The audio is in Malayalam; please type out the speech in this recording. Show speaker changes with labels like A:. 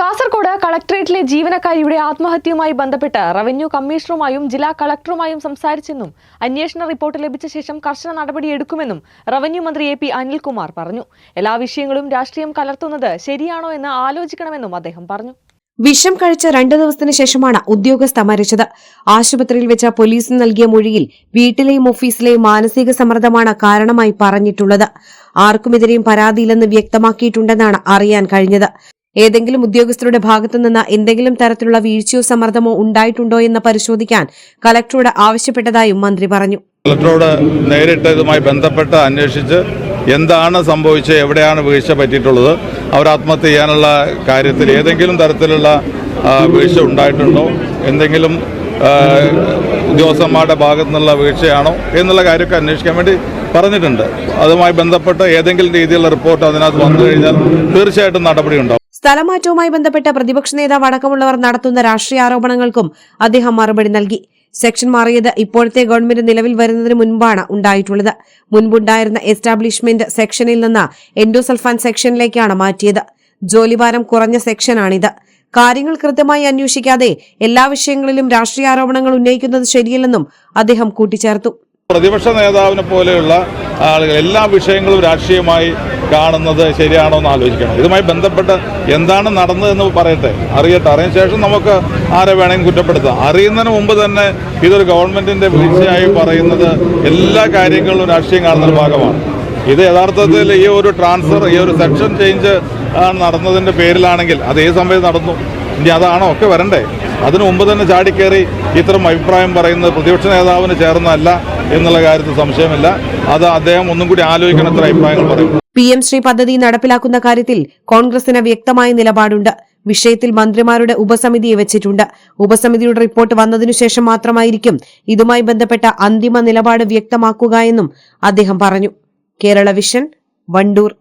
A: കാസർഗോഡ് കളക്ടറേറ്റിലെ ജീവനക്കാരിയുടെ ആത്മഹത്യയുമായി ബന്ധപ്പെട്ട് റവന്യൂ കമ്മീഷണറുമായും ജില്ലാ കളക്ടറുമായും സംസാരിച്ചെന്നും അന്വേഷണ റിപ്പോർട്ട് ലഭിച്ച ശേഷം കർശന നടപടിയെടുക്കുമെന്നും റവന്യൂ മന്ത്രി എ പി അനിൽകുമാർ പറഞ്ഞു. എല്ലാ വിഷയങ്ങളും രാഷ്ട്രീയം കലർത്തുന്നത് ശരിയാണോ എന്ന് ആലോചിക്കണമെന്നും അദ്ദേഹം പറഞ്ഞു.
B: വിഷം കഴിച്ച 2 ദിവസത്തിന് ശേഷമാണ് ഉദ്യോഗസ്ഥ മരിച്ചത്. ആശുപത്രിയിൽ വെച്ച പോലീസിന് നൽകിയ മൊഴിയിൽ വീട്ടിലെയും ഓഫീസിലെയും മാനസിക സമ്മർദ്ദമാണ് കാരണമായി പറഞ്ഞിട്ടുള്ളത്. ആർക്കുമെതിരെയും പരാതിയില്ലെന്ന് വ്യക്തമാക്കിയിട്ടുണ്ടെന്നാണ് അറിയാൻ കഴിഞ്ഞത്. ഏതെങ്കിലും ഉദ്യോഗസ്ഥരുടെ ഭാഗത്തുനിന്ന് എന്തെങ്കിലും തരത്തിലുള്ള വീഴ്ചയോ സമ്മർദ്ദമോ ഉണ്ടായിട്ടുണ്ടോ എന്ന് പരിശോധിക്കാൻ കലക്ടറോട് ആവശ്യപ്പെട്ടതായും മന്ത്രി പറഞ്ഞു.
C: കലക്ടറോട് നേരിട്ട് ഇതുമായി ബന്ധപ്പെട്ട് അന്വേഷിച്ച് എന്താണ് സംഭവിച്ചത്, എവിടെയാണ് വീഴ്ച പറ്റിയിട്ടുള്ളത്, അവർ ആത്മഹത്യ ചെയ്യാനുള്ള കാര്യത്തിൽ ഏതെങ്കിലും തരത്തിലുള്ള വീഴ്ച ഉണ്ടായിട്ടുണ്ടോ, എന്തെങ്കിലും ഉദ്യോഗസ്ഥന്മാരുടെ ഭാഗത്തു നിന്നുള്ള വീഴ്ചയാണോ എന്നുള്ള കാര്യമൊക്കെ അന്വേഷിക്കാൻ വേണ്ടി പറഞ്ഞിട്ടുണ്ട്. അതുമായി ബന്ധപ്പെട്ട് ഏതെങ്കിലും രീതിയിലുള്ള റിപ്പോർട്ട് അതിനകത്ത് വന്നു കഴിഞ്ഞാൽ തീർച്ചയായിട്ടും നടപടിയുണ്ടാവും.
B: സ്ഥലമാറ്റവുമായി ബന്ധപ്പെട്ട പ്രതിപക്ഷ നേതാവ് അടക്കമുള്ളവർ നടത്തുന്ന രാഷ്ട്രീയ ആരോപണങ്ങൾക്കും അദ്ദേഹം മറുപടി നൽകി. സെക്ഷൻ മാറിയത് ഇപ്പോഴത്തെ ഗവൺമെന്റ് നിലവിൽ വരുന്നതിന് മുൻപാണ് ഉണ്ടായിട്ടുള്ളത്. മുൻപുണ്ടായിരുന്ന എസ്റ്റാബ്ലിഷ്മെന്റ് സെക്ഷനിൽ നിന്ന് എൻഡോസൾഫാൻ സെക്ഷനിലേക്കാണ് മാറ്റിയത്. ജോലിഭാരം കുറഞ്ഞ സെക്ഷനാണിത്. കാര്യങ്ങൾ കൃത്യമായി അന്വേഷിക്കാതെ എല്ലാ വിഷയങ്ങളിലും രാഷ്ട്രീയ ആരോപണങ്ങൾ ഉന്നയിക്കുന്നത് ശരിയല്ലെന്നും അദ്ദേഹം കൂട്ടിച്ചേർത്തു.
C: പ്രതിപക്ഷ നേതാവിനെ പോലെയുള്ള ആളുകൾ എല്ലാ വിഷയങ്ങളും രാഷ്ട്രീയമായി കാണുന്നത് ശരിയാണോ എന്ന് ആലോചിക്കണം. ഇതുമായി ബന്ധപ്പെട്ട് എന്താണ് നടന്നതെന്ന് അറിയട്ടെ. ശേഷം നമുക്ക് ആരെ വേണമെങ്കിലും കുറ്റപ്പെടുത്താം. അറിയുന്നതിന് മുമ്പ് തന്നെ ഇതൊരു ഗവൺമെന്റിന്റെ വീഴ്ചയായി പറയുന്നത് എല്ലാ കാര്യങ്ങളിലും രാഷ്ട്രീയം കാണുന്ന ഭാഗമാണ്. ഇത് യഥാർത്ഥത്തിൽ ഈ ഒരു ട്രാൻസ്ഫർ, ഈ ഒരു സെക്ഷൻ ചേഞ്ച് നടന്നതിന്റെ പേരിലാണെങ്കിൽ അത് ഏത് സമയത്ത് നടന്നു, ഇനി അതാണോ ഒക്കെ വരണ്ടേ? അതിനു മുമ്പ് തന്നെ ചാടിക്കേറി ഇത്തരം അഭിപ്രായം പറയുന്നത് പ്രതിപക്ഷ നേതാവിന് ചേർന്നതല്ല എന്നുള്ള കാര്യത്തിൽ സംശയമില്ല. അത് അദ്ദേഹം ഒന്നും കൂടി ആലോചിക്കണം എത്ര അഭിപ്രായങ്ങൾ പറയും.
B: PM ശ്രീ പദ്ധതി നടപ്പിലാക്കുന്ന കാര്യത്തിൽ കോൺഗ്രസിന് വ്യക്തമായ നിലപാടുണ്ട്. വിഷയത്തിൽ മന്ത്രിമാരുടെ ഉപസമിതിയെ വെച്ചിട്ടുണ്ട്. ഉപസമിതിയുടെ റിപ്പോർട്ട് വന്നതിനുശേഷം മാത്രമായിരിക്കും ഇതുമായി ബന്ധപ്പെട്ട അന്തിമ നിലപാട് വ്യക്തമാക്കുക എന്നും അദ്ദേഹം പറഞ്ഞു. കേരള വിഷൻ, വണ്ടൂർ.